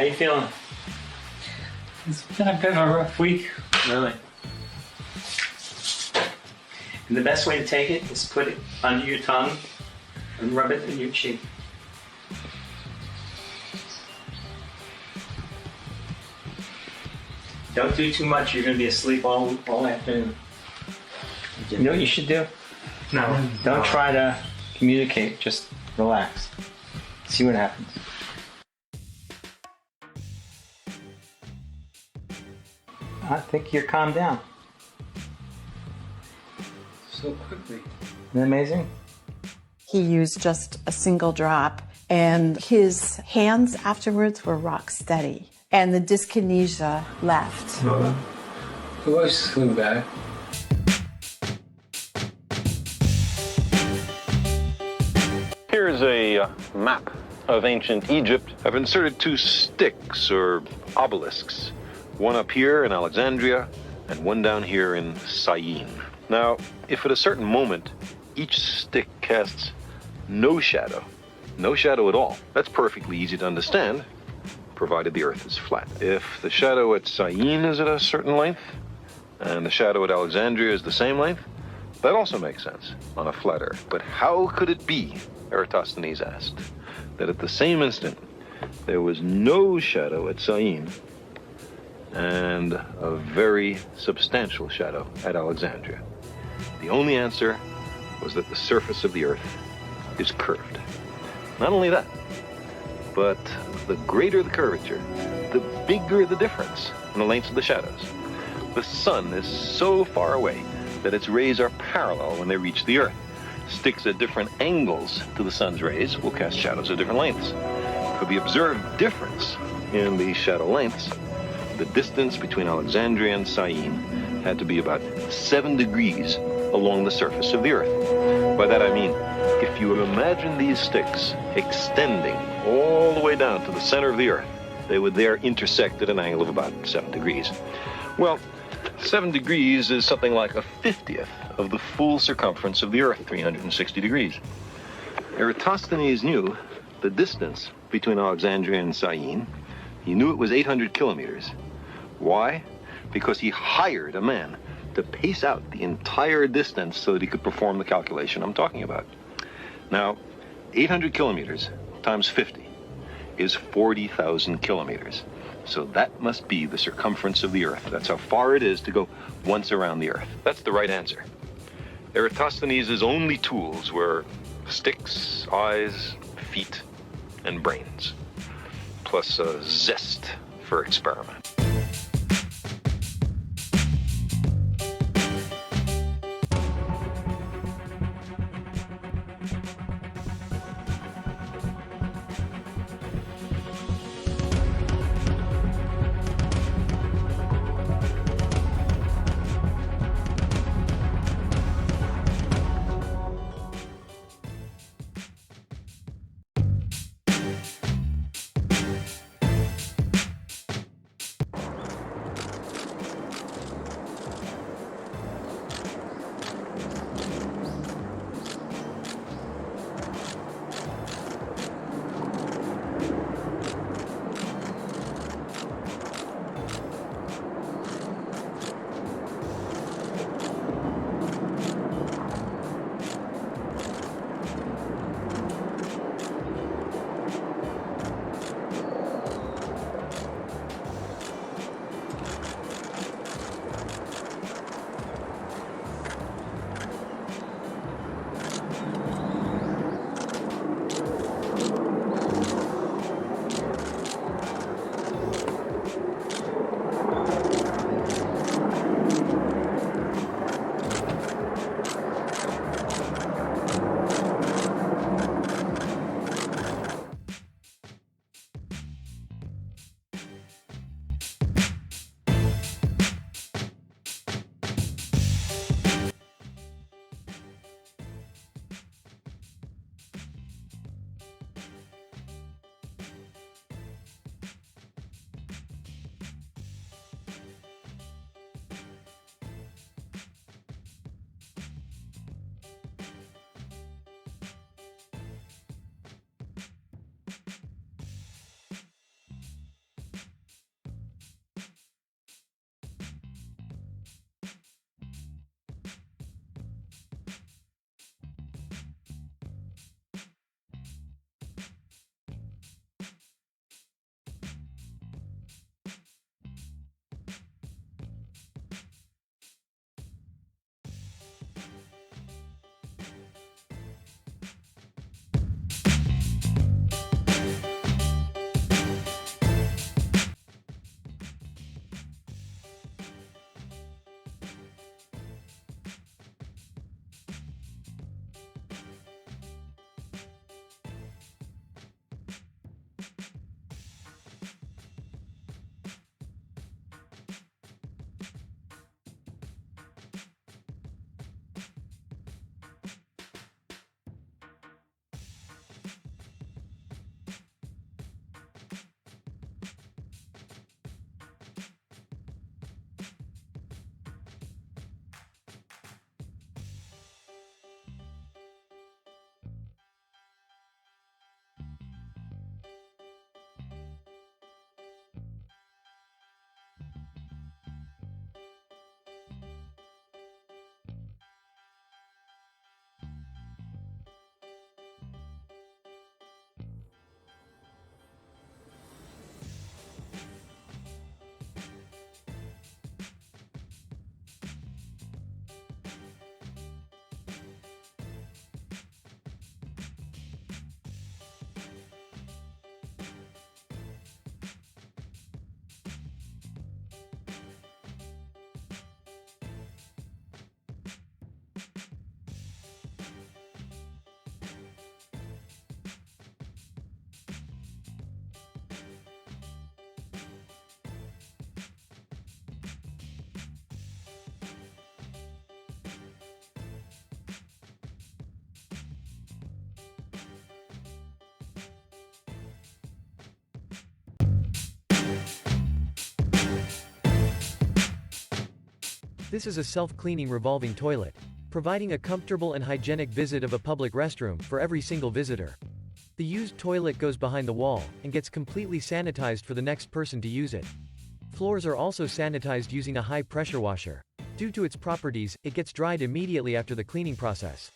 you feeling? It's been a bit of a rough week. Really? And the best way to take it is put it under your tongue and rub it in your cheek. Don't do too much, you're going to be asleep all afternoon. You know what you should do? No. Don't try to communicate, just relax. See what happens. I think you're calmed down. So quickly. Isn't that amazing? He used just a single drop, and his hands afterwards were rock steady, and the dyskinesia left. The voice coming back. Here's a map of ancient Egypt. I've inserted 2 sticks or obelisks, one up here in Alexandria and one down here in Syene. Now, if at a certain moment each stick casts no shadow at all, that's perfectly easy to understand, provided the Earth is flat. If the shadow at Syene is at a certain length and the shadow at Alexandria is the same length, that also makes sense on a flat Earth. But how could it be, Eratosthenes asked, that at the same instant there was no shadow at Syene and a very substantial shadow at Alexandria? The only answer was that the surface of the Earth is curved. Not only that, but the greater the curvature, the bigger the difference in the lengths of the shadows. The sun is so far away that its rays are parallel when they reach the Earth. Sticks at different angles to the sun's rays will cast shadows of different lengths. For the observed difference in the shadow lengths, the distance between Alexandria and Syene had to be about 7 degrees along the surface of the Earth. By that I mean, if you imagine these sticks extending all the way down to the center of the Earth, they would there intersect at an angle of about 7 degrees. Well, 7 degrees is something like a 50th of the full circumference of the Earth, 360 degrees. Eratosthenes knew the distance between Alexandria and Syene. He knew it was 800 kilometers. Why? Because he hired a man to pace out the entire distance so that he could perform the calculation I'm talking about. Now, 800 kilometers times 50 is 40,000 kilometers. So that must be the circumference of the Earth. That's how far it is to go once around the Earth. That's the right answer. Eratosthenes' only tools were sticks, eyes, feet, and brains, plus a zest for experiment. This is a self-cleaning revolving toilet, providing a comfortable and hygienic visit of a public restroom for every single visitor. The used toilet goes behind the wall, and gets completely sanitized for the next person to use it. Floors are also sanitized using a high-pressure washer. Due to its properties, it gets dried immediately after the cleaning process.